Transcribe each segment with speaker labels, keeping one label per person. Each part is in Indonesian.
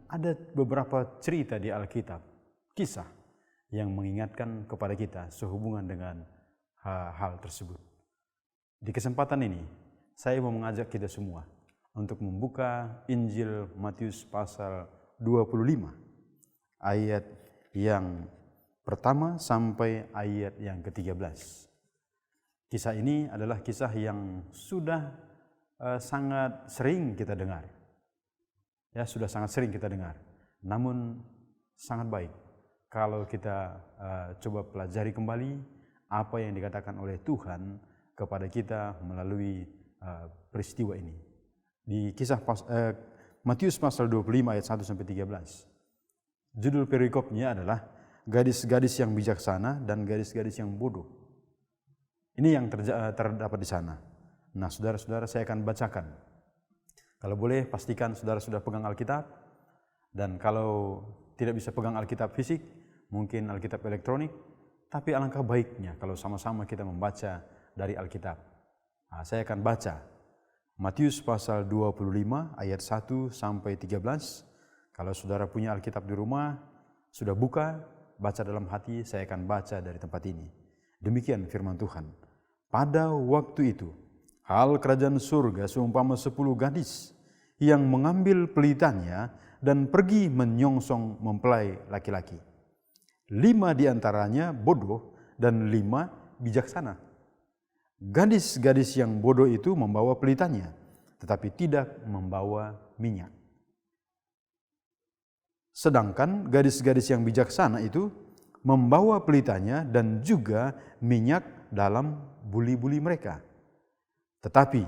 Speaker 1: ada beberapa cerita di Alkitab, kisah yang mengingatkan kepada kita sehubungan dengan hal tersebut. Di kesempatan ini, saya mau mengajak kita semua untuk membuka Injil Matius pasal 25, ayat yang pertama sampai ayat yang ke-13. Kisah ini adalah kisah yang sudah sangat sering kita dengar. Ya, sudah sangat sering kita dengar. Namun sangat baik kalau kita coba pelajari kembali apa yang dikatakan oleh Tuhan kepada kita melalui peristiwa ini. Di kisah Matius pasal 25 ayat 1 sampai 13. Judul perikopnya adalah gadis-gadis yang bijaksana dan gadis-gadis yang bodoh. Ini yang terdapat di sana. Nah, saudara-saudara, saya akan bacakan. Kalau boleh, pastikan saudara sudah pegang Alkitab. Dan kalau tidak bisa pegang Alkitab fisik, mungkin Alkitab elektronik. Tapi alangkah baiknya kalau sama-sama kita membaca dari Alkitab. Nah, saya akan baca Matius pasal 25 ayat 1 sampai 13. Kalau saudara punya Alkitab di rumah, sudah buka, baca dalam hati, saya akan baca dari tempat ini. Demikian firman Tuhan. Pada waktu itu, hal kerajaan surga seumpama 10 gadis yang mengambil pelitanya dan pergi menyongsong mempelai laki-laki. 5 diantaranya bodoh dan 5 bijaksana. Gadis-gadis yang bodoh itu membawa pelitanya, tetapi tidak membawa minyak. Sedangkan gadis-gadis yang bijaksana itu membawa pelitanya dan juga minyak dalam buli-buli mereka. Tetapi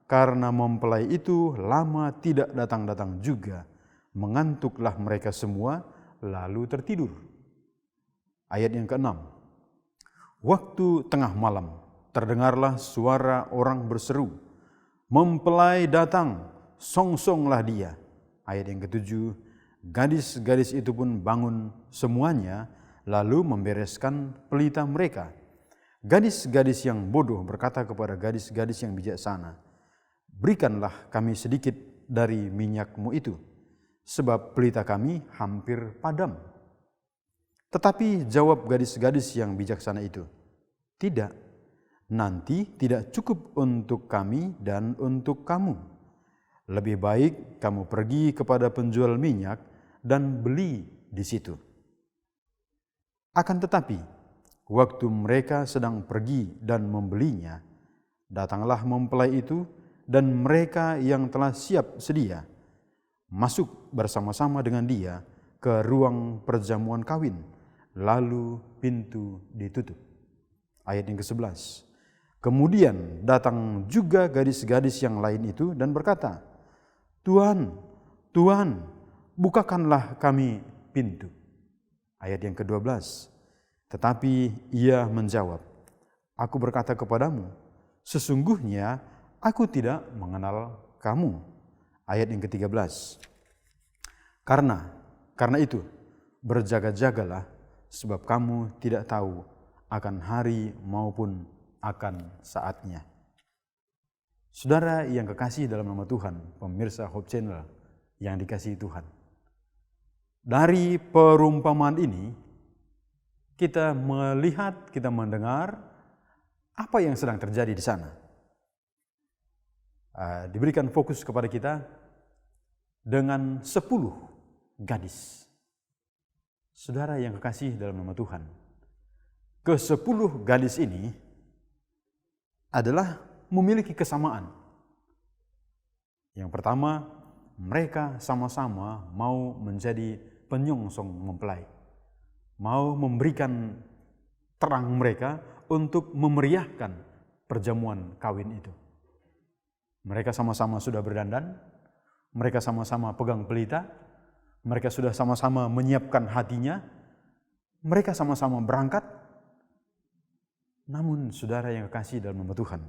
Speaker 1: karena mempelai itu lama tidak datang-datang juga, mengantuklah mereka semua lalu tertidur. Ayat yang ke-6. Waktu tengah malam terdengarlah suara orang berseru, "Mempelai datang, songsonglah dia." Ayat yang ke-7. Gadis-gadis itu pun bangun semuanya lalu membereskan pelita mereka. Gadis-gadis yang bodoh berkata kepada gadis-gadis yang bijaksana, "Berikanlah kami sedikit dari minyakmu itu, sebab pelita kami hampir padam." Tetapi jawab gadis-gadis yang bijaksana itu, "Tidak, nanti tidak cukup untuk kami dan untuk kamu. Lebih baik kamu pergi kepada penjual minyak dan beli di situ." Akan tetapi, waktu mereka sedang pergi dan membelinya, datanglah mempelai itu dan mereka yang telah siap sedia masuk bersama-sama dengan dia ke ruang perjamuan kawin, lalu pintu ditutup. Ayat yang ke-11. Kemudian datang juga gadis-gadis yang lain itu dan berkata, "Tuhan, Tuhan, bukakanlah kami pintu." Ayat yang ke-12. Tetapi ia menjawab, "Aku berkata kepadamu, sesungguhnya aku tidak mengenal kamu." Ayat yang ke-13. Karena itu berjaga-jagalah, sebab kamu tidak tahu akan hari maupun akan saatnya. Saudara yang kekasih dalam nama Tuhan, pemirsa Hope Channel yang dikasihi Tuhan. Dari perumpamaan ini, kita melihat, kita mendengar apa yang sedang terjadi di sana. Diberikan fokus kepada kita dengan 10 gadis. Saudara yang kekasih dalam nama Tuhan, ke-10 gadis ini adalah memiliki kesamaan. Yang pertama, mereka sama-sama mau menjadi penyongsong mempelai, mau memberikan terang mereka untuk memeriahkan perjamuan kawin itu. Mereka sama-sama sudah berdandan, mereka sama-sama pegang pelita, mereka sudah sama-sama menyiapkan hatinya, mereka sama-sama berangkat. Namun saudara yang kekasih dalam nama Tuhan,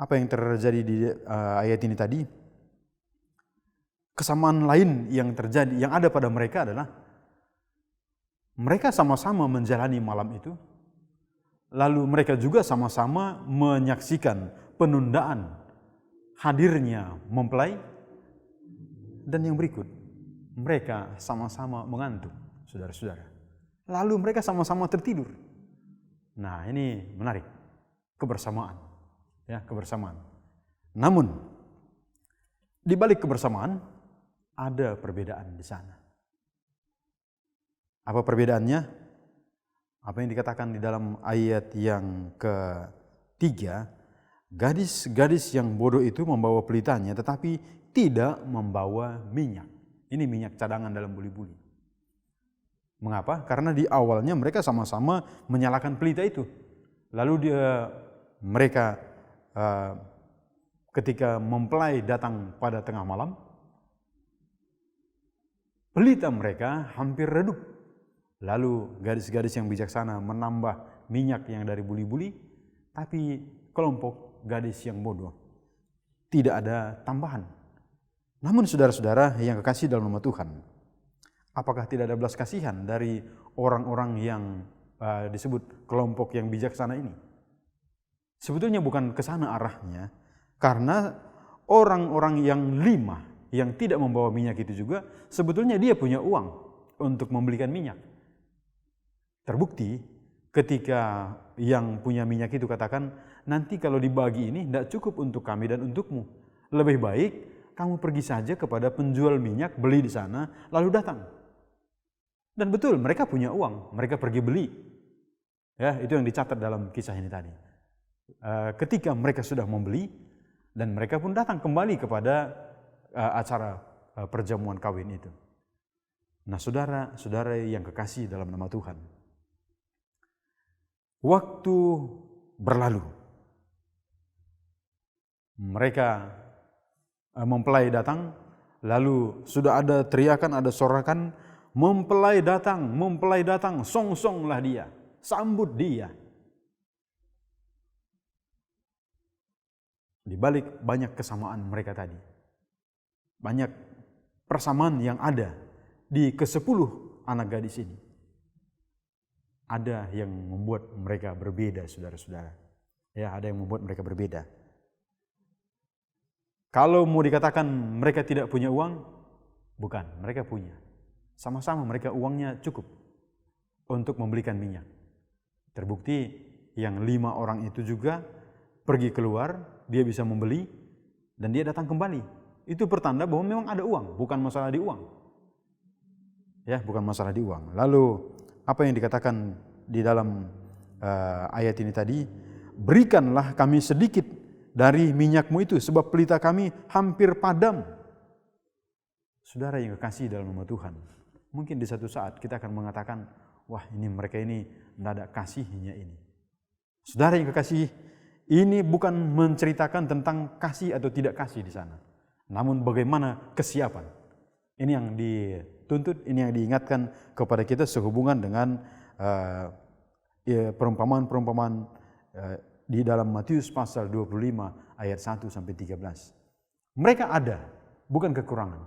Speaker 1: apa yang terjadi di ayat ini tadi? Kesamaan lain yang terjadi, yang ada pada mereka adalah mereka sama-sama menjalani malam itu, lalu mereka juga sama-sama menyaksikan penundaan hadirnya mempelai. Dan yang berikut, mereka sama-sama mengantuk, saudara-saudara. Lalu mereka sama-sama tertidur. Nah, ini menarik. Kebersamaan. Ya, kebersamaan. Namun, di balik kebersamaan, ada perbedaan di sana. Apa perbedaannya? Apa yang dikatakan di dalam ayat yang ketiga, gadis-gadis yang bodoh itu membawa pelitanya tetapi tidak membawa minyak. Ini minyak cadangan dalam buli-buli. Mengapa? Karena di awalnya mereka sama-sama menyalakan pelita itu. Lalu mereka ketika mempelai datang pada tengah malam, pelita mereka hampir redup. Lalu gadis-gadis yang bijaksana menambah minyak yang dari buli-buli, tapi kelompok gadis yang bodoh tidak ada tambahan. Namun saudara-saudara yang kekasih dalam nama Tuhan, apakah tidak ada belas kasihan dari orang-orang yang disebut kelompok yang bijaksana ini? Sebetulnya bukan ke sana arahnya, karena orang-orang yang 5 yang tidak membawa minyak itu juga sebetulnya dia punya uang untuk membelikan minyak. Terbukti ketika yang punya minyak itu katakan, nanti kalau dibagi ini tidak cukup untuk kami dan untukmu. Lebih baik kamu pergi saja kepada penjual minyak, beli di sana, lalu datang. Dan betul, mereka punya uang, mereka pergi beli. Ya, itu yang dicatat dalam kisah ini tadi. Ketika mereka sudah membeli, dan mereka pun datang kembali kepada acara perjamuan kawin itu. Nah, saudara-saudara yang kekasih dalam nama Tuhan, waktu berlalu. Mereka mempelai datang, lalu sudah ada teriakan, ada sorakan, mempelai datang, song-songlah dia, sambut dia. Di balik banyak kesamaan mereka tadi, banyak persamaan yang ada di ke-10 anak gadis ini, ada yang membuat mereka berbeda, saudara-saudara. Ya, ada yang membuat mereka berbeda. Kalau mau dikatakan mereka tidak punya uang, bukan, mereka punya. Sama-sama mereka uangnya cukup untuk membelikan minyak. Terbukti yang 5 orang itu juga pergi keluar, dia bisa membeli, dan dia datang kembali. Itu pertanda bahwa memang ada uang, bukan masalah di uang. Ya, bukan masalah di uang. Lalu apa yang dikatakan di dalam ayat ini tadi, berikanlah kami sedikit dari minyakmu itu, sebab pelita kami hampir padam. Saudara yang kekasih dalam nama Tuhan, mungkin di satu saat kita akan mengatakan, wah ini mereka ini tidak ada kasihnya ini. Saudara yang kekasih, ini bukan menceritakan tentang kasih atau tidak kasih di sana, namun bagaimana kesiapan. Ini yang dituntut, ini yang diingatkan kepada kita sehubungan dengan perumpamaan-perumpamaan di dalam Matius pasal 25 ayat 1 sampai 13. Mereka ada, bukan kekurangan.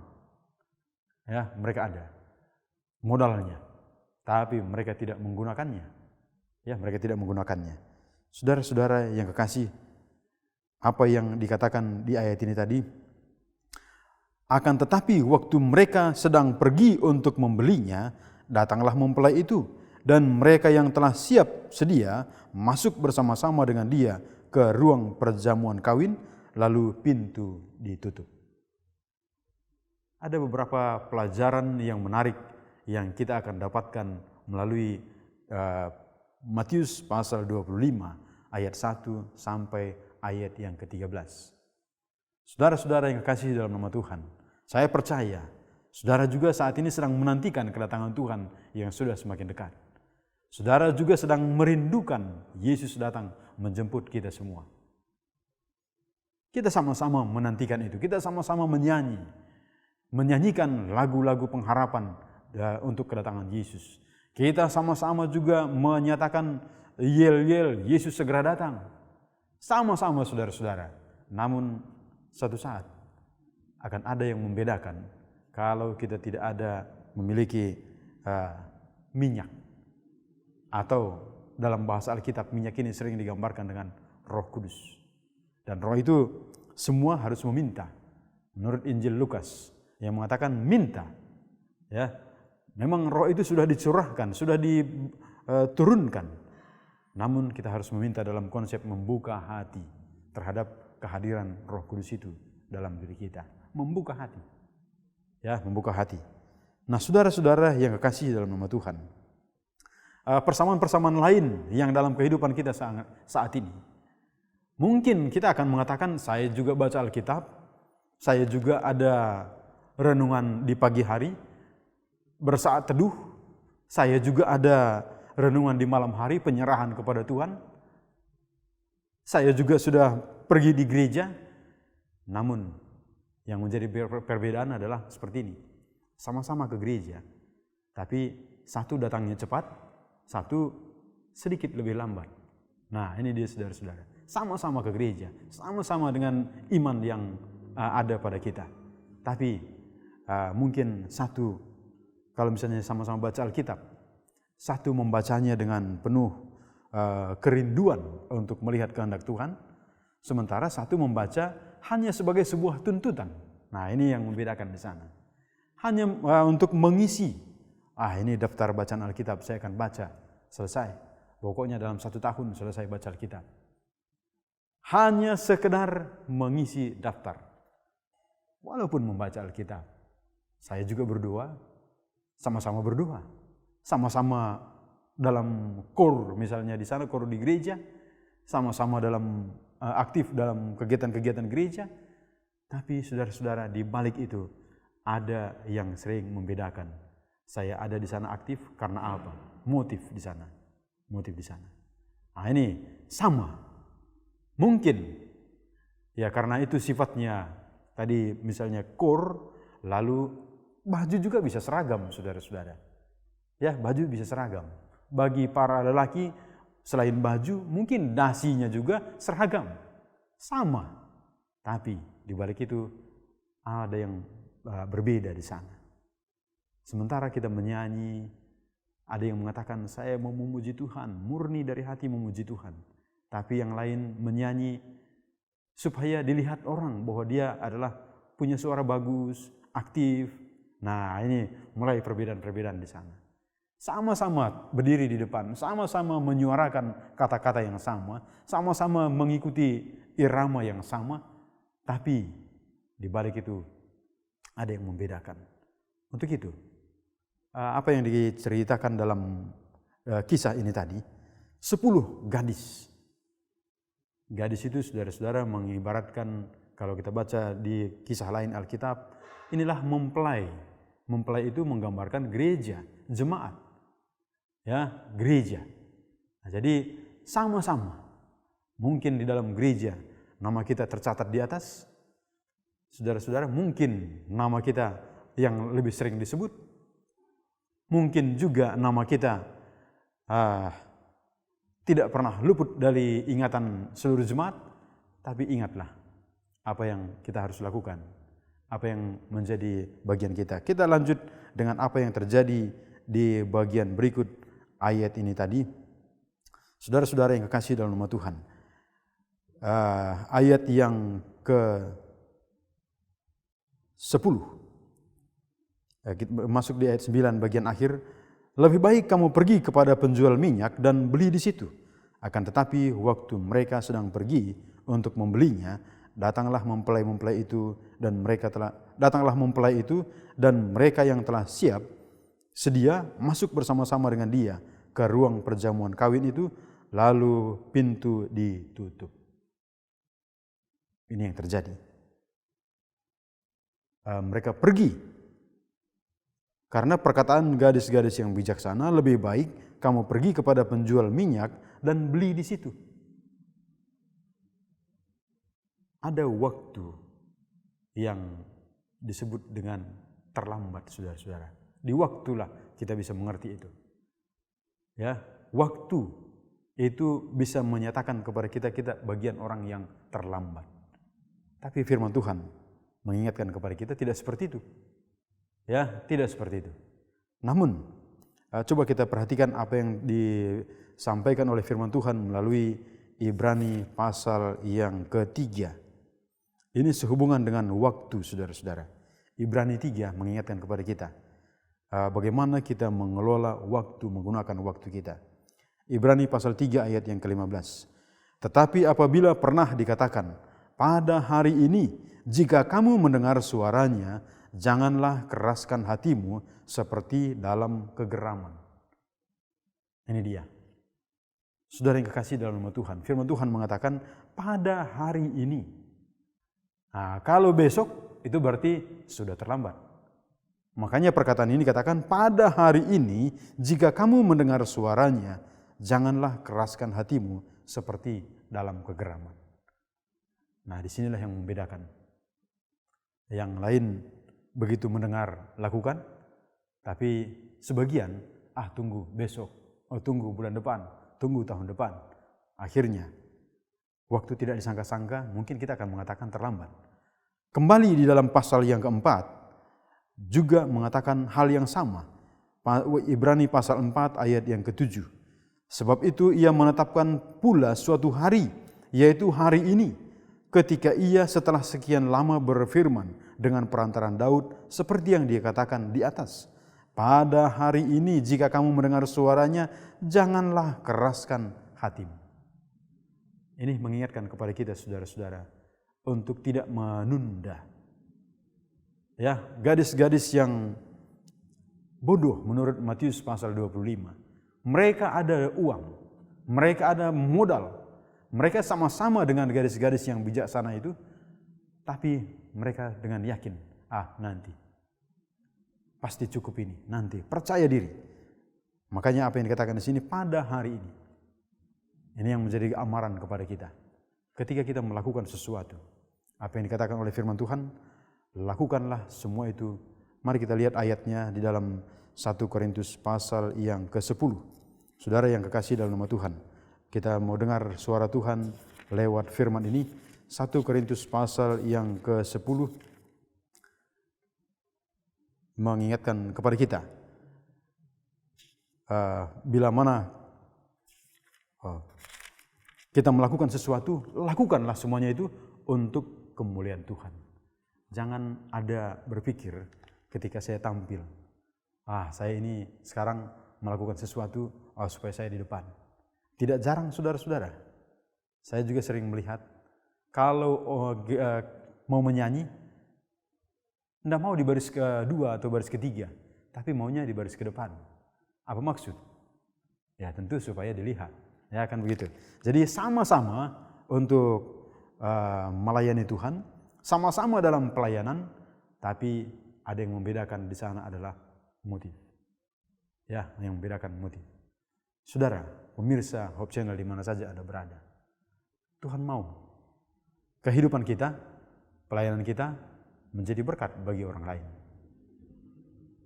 Speaker 1: Ya, mereka ada modalnya, tapi mereka tidak menggunakannya. Ya, mereka tidak menggunakannya. Saudara-saudara yang kekasih, apa yang dikatakan di ayat ini tadi, akan tetapi waktu mereka sedang pergi untuk membelinya, datanglah mempelai itu, dan mereka yang telah siap sedia masuk bersama-sama dengan dia ke ruang perjamuan kawin, lalu pintu ditutup. Ada beberapa pelajaran yang menarik yang kita akan dapatkan melalui Matius pasal 25 ayat 1 sampai ayat yang ke-13. Saudara-saudara yang kekasih dalam nama Tuhan, saya percaya saudara juga saat ini sedang menantikan kedatangan Tuhan yang sudah semakin dekat. Saudara juga sedang merindukan Yesus datang menjemput kita semua. Kita sama-sama menantikan itu, kita sama-sama menyanyikan lagu-lagu pengharapan untuk kedatangan Yesus. Kita sama-sama juga menyatakan yel-yel Yesus segera datang. Sama-sama saudara-saudara. Namun suatu saat akan ada yang membedakan kalau kita tidak ada memiliki minyak. Atau dalam bahasa Alkitab, minyak ini sering digambarkan dengan Roh Kudus. Dan Roh itu semua harus meminta. Menurut Injil Lukas yang mengatakan minta Ya, memang roh itu sudah dicurahkan, sudah diturunkan. Namun kita harus meminta dalam konsep membuka hati terhadap kehadiran Roh Kudus itu dalam diri kita. Membuka hati. Ya, membuka hati. Nah, saudara-saudara yang kekasih dalam nama Tuhan, persamaan-persamaan lain yang dalam kehidupan kita saat ini. Mungkin kita akan mengatakan, saya juga baca Alkitab, saya juga ada renungan di pagi hari, bersaat teduh, saya juga ada renungan di malam hari, penyerahan kepada Tuhan. Saya juga sudah pergi di gereja. Namun yang menjadi perbedaan adalah seperti ini. Sama-sama ke gereja, tapi satu datangnya cepat, satu sedikit lebih lambat. Nah, ini dia saudara-saudara. Sama-sama ke gereja, sama-sama dengan iman yang ada pada kita. Tapi mungkin satu, kalau misalnya sama-sama baca Alkitab, satu membacanya dengan penuh kerinduan untuk melihat kehendak Tuhan, sementara satu membaca hanya sebagai sebuah tuntutan. Nah, ini yang membedakan di sana. Hanya untuk mengisi, ini daftar bacaan Alkitab, saya akan baca, selesai. Pokoknya dalam 1 tahun selesai baca Alkitab. Hanya sekedar mengisi daftar. Walaupun membaca Alkitab, saya juga berdoa, sama-sama berdoa. Sama-sama dalam KOR, misalnya di sana KOR di gereja, sama-sama dalam aktif dalam kegiatan-kegiatan gereja. Tapi saudara-saudara, di balik itu ada yang sering membedakan. Saya ada di sana aktif karena apa? Motif di sana. Motif di sana. Nah, ini sama. Mungkin ya karena itu sifatnya tadi misalnya KOR, lalu baju juga bisa seragam, saudara-saudara. Ya, baju bisa seragam. Bagi para lelaki, selain baju, mungkin dasinya juga seragam. Sama. Tapi di balik itu ada yang berbeda di sana. Sementara kita menyanyi, ada yang mengatakan saya mau memuji Tuhan, murni dari hati memuji Tuhan. Tapi yang lain menyanyi supaya dilihat orang bahwa dia adalah punya suara bagus, aktif. Nah, ini mulai perbedaan-perbedaan di sana. Sama-sama berdiri di depan, sama-sama menyuarakan kata-kata yang sama, sama-sama mengikuti irama yang sama, tapi di balik itu ada yang membedakan. Untuk itu, apa yang diceritakan dalam kisah ini tadi, 10 gadis. Gadis itu saudara-saudara mengibaratkan, kalau kita baca di kisah lain Alkitab, inilah mempelai. Mempelai itu menggambarkan gereja, jemaat. Ya, gereja. Nah, jadi sama-sama. Mungkin di dalam gereja nama kita tercatat di atas. Saudara-saudara, mungkin nama kita yang lebih sering disebut. Mungkin juga nama kita tidak pernah luput dari ingatan seluruh jemaat. Tapi ingatlah apa yang kita harus lakukan, apa yang menjadi bagian kita. Kita lanjut dengan apa yang terjadi di bagian berikut ayat ini tadi. Saudara-saudara yang kekasih dalam nama Tuhan, ayat yang ke-10, masuk di ayat 9 bagian akhir. Lebih baik kamu pergi kepada penjual minyak dan beli di situ. Akan tetapi waktu mereka sedang pergi untuk membelinya, datanglah mempelai itu dan mereka yang telah siap sedia masuk bersama-sama dengan dia ke ruang perjamuan kawin itu, lalu pintu ditutup. Ini yang terjadi. Mereka pergi karena perkataan gadis-gadis yang bijaksana, lebih baik kamu pergi kepada penjual minyak dan beli di situ. Ada waktu yang disebut dengan terlambat, saudara-saudara. Di waktulah kita bisa mengerti itu. Ya, waktu itu bisa menyatakan kepada kita bagian orang yang terlambat. Tapi firman Tuhan mengingatkan kepada kita tidak seperti itu. Ya, tidak seperti itu. Namun, coba kita perhatikan apa yang disampaikan oleh firman Tuhan melalui Ibrani pasal yang ke-3. Ini sehubungan dengan waktu, saudara-saudara. Ibrani 3 mengingatkan kepada kita. bagaimana kita mengelola waktu, menggunakan waktu kita. Ibrani pasal 3 ayat yang ke-15. Tetapi apabila pernah dikatakan, pada hari ini jika kamu mendengar suaranya, janganlah keraskan hatimu seperti dalam kegeraman. Ini dia. Saudara yang kekasih dalam nama Tuhan, firman Tuhan mengatakan pada hari ini. Nah, kalau besok itu berarti sudah terlambat. Makanya perkataan ini katakan pada hari ini jika kamu mendengar suaranya, janganlah keraskan hatimu seperti dalam kegeraman. Nah, disinilah yang membedakan. Yang lain begitu mendengar lakukan, tapi sebagian tunggu besok, tunggu bulan depan, tunggu tahun depan. Akhirnya waktu tidak disangka-sangka, mungkin kita akan mengatakan terlambat. Kembali di dalam pasal yang keempat juga mengatakan hal yang sama. Ibrani pasal 4 ayat yang ke-7. Sebab itu ia menetapkan pula suatu hari, yaitu hari ini, ketika ia setelah sekian lama berfirman dengan perantaran Daud seperti yang dia katakan di atas. Pada hari ini jika kamu mendengar suaranya, janganlah keraskan hatimu. Ini mengingatkan kepada kita saudara-saudara untuk tidak menunda. Ya, gadis-gadis yang bodoh menurut Matius pasal 25. Mereka ada uang, mereka ada modal, mereka sama-sama dengan gadis-gadis yang bijaksana itu, tapi mereka dengan yakin, nanti pasti cukup ini, nanti percaya diri. Makanya apa yang dikatakan di sini pada hari ini. Ini yang menjadi amaran kepada kita. Ketika kita melakukan sesuatu, apa yang dikatakan oleh firman Tuhan, lakukanlah semua itu. Mari kita lihat ayatnya di dalam 1 Korintus pasal yang ke-10. Saudara yang kekasih dalam nama Tuhan, kita mau dengar suara Tuhan lewat firman ini. 1 Korintus pasal yang ke-10 mengingatkan kepada kita, bila mana kita melakukan sesuatu, lakukanlah semuanya itu untuk kemuliaan Tuhan. Jangan ada berpikir ketika saya tampil, saya ini sekarang melakukan sesuatu supaya saya di depan. Tidak jarang saudara-saudara, saya juga sering melihat kalau mau menyanyi, tidak mau di baris kedua atau baris ketiga, tapi maunya di baris ke depan. Apa maksud? Ya tentu supaya dilihat, ya kan begitu. Jadi sama-sama untuk melayani Tuhan, sama-sama dalam pelayanan, tapi ada yang membedakan di sana adalah motif. Ya, yang membedakan motif. Saudara, pemirsa Hope Channel di mana saja Anda berada, Tuhan mau kehidupan kita, pelayanan kita menjadi berkat bagi orang lain.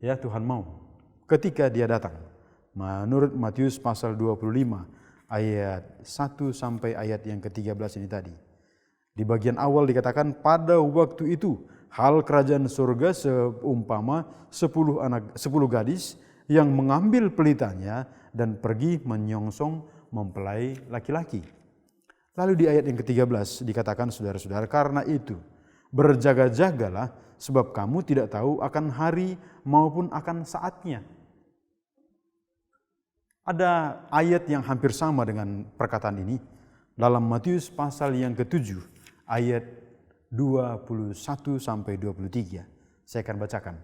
Speaker 1: Ya, Tuhan mau ketika Dia datang. Menurut Matius pasal 25 ayat 1 sampai ayat yang ke-13 ini tadi. Di bagian awal dikatakan pada waktu itu hal kerajaan surga seumpama 10 gadis yang mengambil pelitanya dan pergi menyongsong mempelai laki-laki. Lalu di ayat yang ke-13 dikatakan saudara-saudara, karena itu berjaga-jagalah sebab kamu tidak tahu akan hari maupun akan saatnya. Ada ayat yang hampir sama dengan perkataan ini dalam Matius pasal yang ke-7 ayat 21 sampai 23. Saya akan bacakan.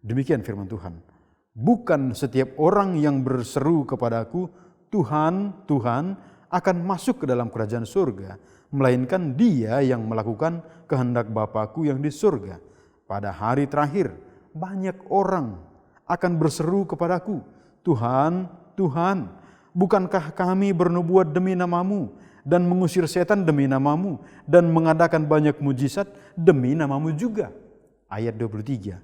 Speaker 1: Demikian firman Tuhan. Bukan setiap orang yang berseru kepadaku, Tuhan, Tuhan, akan masuk ke dalam kerajaan surga, melainkan dia yang melakukan kehendak Bapa-Ku yang di surga. Pada hari terakhir, banyak orang akan berseru kepadaku, Tuhan, Tuhan, bukankah kami bernubuat demi nama-Mu, dan mengusir setan demi nama-Mu, dan mengadakan banyak mujizat demi nama-Mu juga. Ayat 23,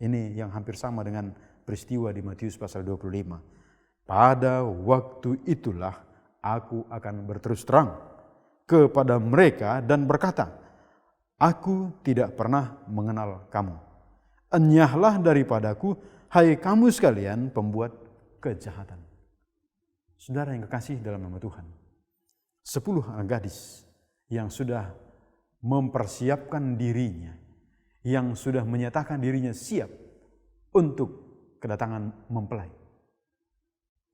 Speaker 1: ini yang hampir sama dengan peristiwa di Matius pasal 25. Pada waktu itulah aku akan berterus terang kepada mereka dan berkata, aku tidak pernah mengenal kamu. Enyahlah daripadaku, hai kamu sekalian pembuat kejahatan. Saudara yang kekasih dalam nama Tuhan, 10 anak gadis yang sudah mempersiapkan dirinya, yang sudah menyatakan dirinya siap untuk kedatangan mempelai.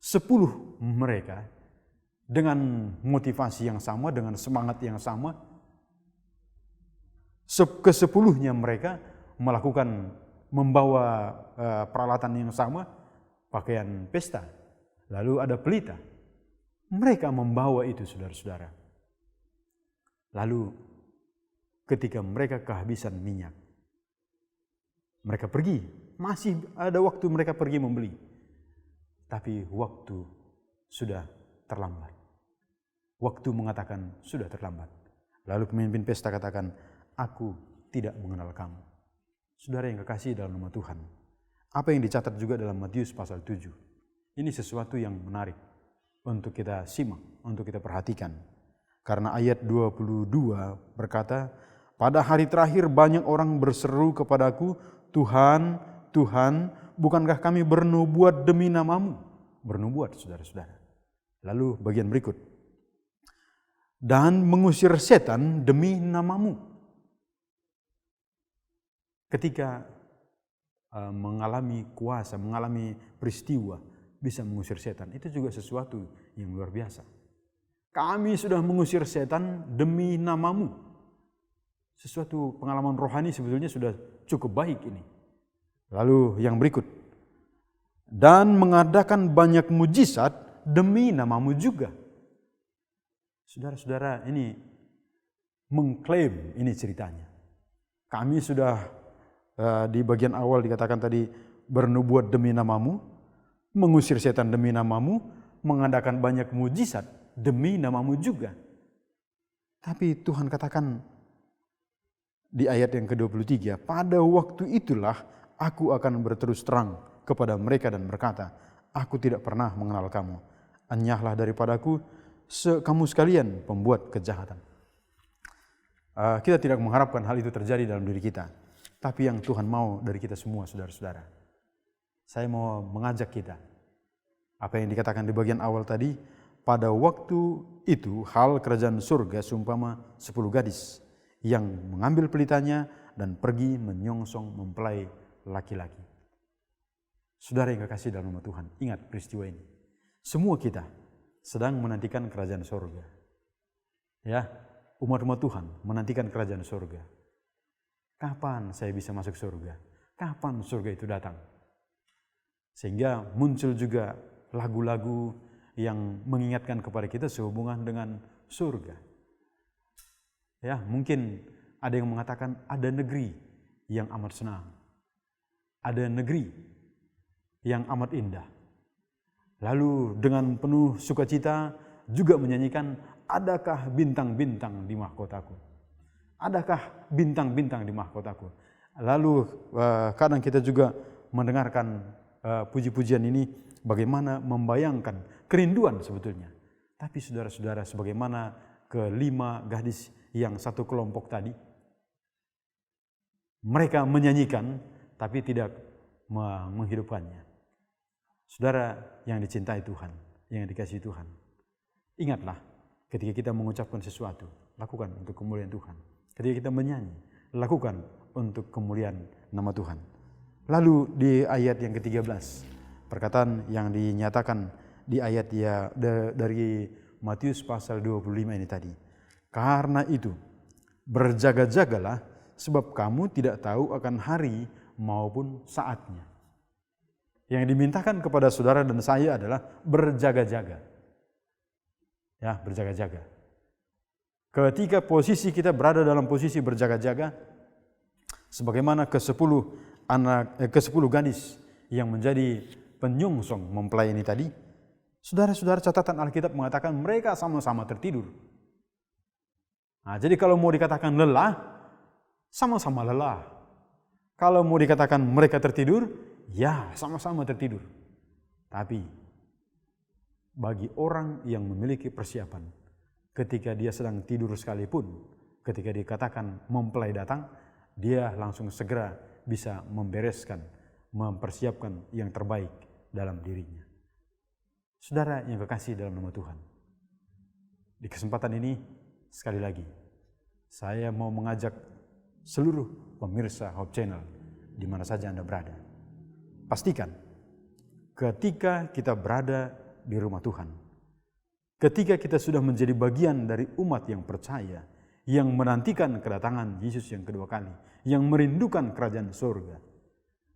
Speaker 1: 10 mereka dengan motivasi yang sama, dengan semangat yang sama, ke-10-nya mereka membawa peralatan yang sama, pakaian pesta. Lalu ada pelita. Mereka membawa itu, saudara-saudara. Lalu ketika mereka kehabisan minyak, mereka pergi. Masih ada waktu mereka pergi membeli. Tapi waktu sudah terlambat. Waktu mengatakan sudah terlambat. Lalu pemimpin pesta katakan, aku tidak mengenal kamu. Saudara yang kekasih dalam nama Tuhan, apa yang dicatat juga dalam Matius pasal 7. Ini sesuatu yang menarik untuk kita simak, untuk kita perhatikan. Karena ayat 22 berkata, pada hari terakhir banyak orang berseru kepadaku, Tuhan, Tuhan, bukankah kami bernubuat demi namamu? Bernubuat, saudara-saudara. Lalu bagian berikut. Dan mengusir setan demi namamu. Ketika mengalami kuasa, mengalami peristiwa, bisa mengusir setan. Itu juga sesuatu yang luar biasa. Kami sudah mengusir setan demi namamu. Sesuatu pengalaman rohani sebetulnya sudah cukup baik ini. Lalu yang berikut. Dan mengadakan banyak mujizat demi namamu juga. Saudara-saudara, ini mengklaim ini ceritanya. Kami sudah di bagian awal dikatakan tadi bernubuat demi namamu, mengusir setan demi namamu, mengadakan banyak mujizat demi namamu juga. Tapi Tuhan katakan di ayat yang ke-23, pada waktu itulah aku akan berterus terang kepada mereka dan berkata, aku tidak pernah mengenal kamu. Enyahlah daripadaku, kamu sekalian pembuat kejahatan. Kita tidak mengharapkan hal itu terjadi dalam diri kita. Tapi yang Tuhan mau dari kita semua, saudara-saudara. Saya mau mengajak kita. Apa yang dikatakan di bagian awal tadi, pada waktu itu hal kerajaan surga seumpama 10 gadis yang mengambil pelitanya dan pergi menyongsong mempelai laki-laki. Saudara yang kekasih dalam nama Tuhan, ingat peristiwa ini. Semua kita sedang menantikan kerajaan surga. Ya, umat-umat Tuhan menantikan kerajaan surga. Kapan saya bisa masuk surga? Kapan surga itu datang? Sehingga muncul juga lagu-lagu yang mengingatkan kepada kita sehubungan dengan surga. Ya, mungkin ada yang mengatakan ada negeri yang amat senang. Ada negeri yang amat indah. Lalu dengan penuh sukacita juga menyanyikan, adakah bintang-bintang di mahkotaku? Adakah bintang-bintang di mahkotaku? Lalu kadang kita juga mendengarkan puji-pujian ini bagaimana membayangkan kerinduan sebetulnya. Tapi saudara-saudara, sebagaimana ke-5 gadis yang satu kelompok tadi, mereka menyanyikan tapi tidak menghidupkannya. Saudara yang dicintai Tuhan, yang dikasihi Tuhan, ingatlah ketika kita mengucapkan sesuatu, lakukan untuk kemuliaan Tuhan. Ketika kita menyanyi, lakukan untuk kemuliaan nama Tuhan. Lalu di ayat yang ke-13, perkataan yang dinyatakan di ayat dari Matius pasal 25 ini tadi. Karena itu, berjaga-jagalah sebab kamu tidak tahu akan hari maupun saatnya. Yang dimintakan kepada saudara dan saya adalah berjaga-jaga. Ya, berjaga-jaga. Ketika posisi kita berada dalam posisi berjaga-jaga, sebagaimana ke-10 gadis yang menjadi penyongsong mempelai ini tadi, saudara-saudara, catatan Alkitab mengatakan mereka sama-sama tertidur. Nah, jadi kalau mau dikatakan lelah, sama-sama lelah. Kalau mau dikatakan mereka tertidur, ya sama-sama tertidur. Tapi bagi orang yang memiliki persiapan, ketika dia sedang tidur sekalipun, ketika dikatakan mempelai datang, dia langsung segera bisa membereskan, mempersiapkan yang terbaik dalam dirinya. Saudara yang kekasih dalam nama Tuhan, di kesempatan ini sekali lagi saya mau mengajak seluruh pemirsa Hope Channel di mana saja Anda berada. Pastikan ketika kita berada di rumah Tuhan. Ketika kita sudah menjadi bagian dari umat yang percaya, yang menantikan kedatangan Yesus yang kedua kali, yang merindukan kerajaan surga.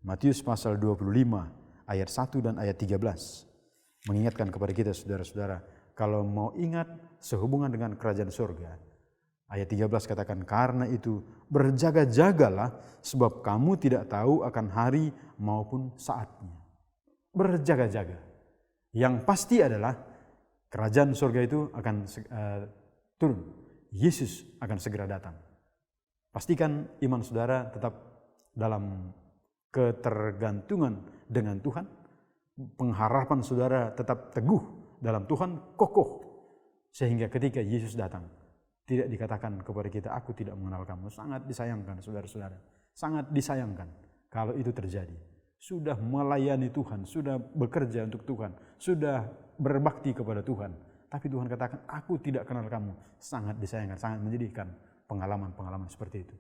Speaker 1: Matius pasal 25 ayat 1 dan ayat 13 mengingatkan kepada kita saudara-saudara, kalau mau ingat sehubungan dengan kerajaan surga. Ayat 13 katakan, karena itu berjaga-jagalah sebab kamu tidak tahu akan hari maupun saatnya. Berjaga-jaga. Yang pasti adalah kerajaan surga itu akan turun. Yesus akan segera datang. Pastikan iman saudara tetap dalam ketergantungan dengan Tuhan. Pengharapan saudara tetap teguh dalam Tuhan, kokoh. Sehingga ketika Yesus datang, tidak dikatakan kepada kita, aku tidak mengenal kamu. Sangat disayangkan saudara-saudara. Sangat disayangkan kalau itu terjadi. Sudah melayani Tuhan, sudah bekerja untuk Tuhan, sudah berbakti kepada Tuhan. Tapi Tuhan katakan, aku tidak kenal kamu. Sangat disayangkan, sangat menyedihkan pengalaman-pengalaman seperti itu.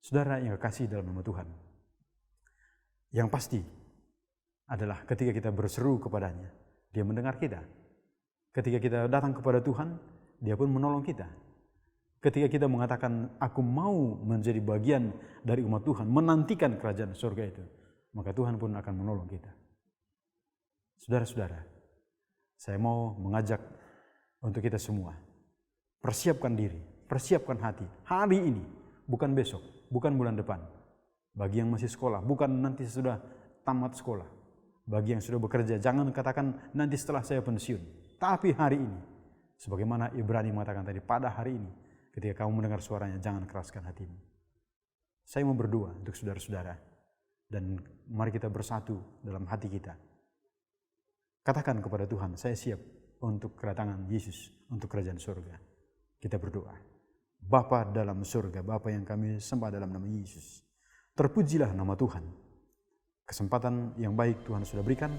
Speaker 1: Saudara yang kekasih dalam nama Tuhan. Yang pasti adalah ketika kita berseru kepadanya, Dia mendengar kita. Ketika kita datang kepada Tuhan, Dia pun menolong kita. Ketika kita mengatakan, aku mau menjadi bagian dari umat Tuhan, menantikan kerajaan surga itu, maka Tuhan pun akan menolong kita. Saudara-saudara, saya mau mengajak untuk kita semua, persiapkan diri, persiapkan hati, hari ini, bukan besok, bukan bulan depan. Bagi yang masih sekolah, bukan nanti sudah tamat sekolah. Bagi yang sudah bekerja, jangan katakan nanti setelah saya pensiun. Tapi hari ini, sebagaimana Ibrani mengatakan tadi, pada hari ini, ketika kamu mendengar suaranya, jangan keraskan hatimu. Saya mau berdoa untuk saudara-saudara, dan mari kita bersatu dalam hati kita. Katakan kepada Tuhan, saya siap untuk kedatangan Yesus, untuk kerajaan surga. Kita berdoa. Bapa dalam surga, Bapa yang kami sembah dalam nama Yesus. Terpujilah nama Tuhan. Kesempatan yang baik Tuhan sudah berikan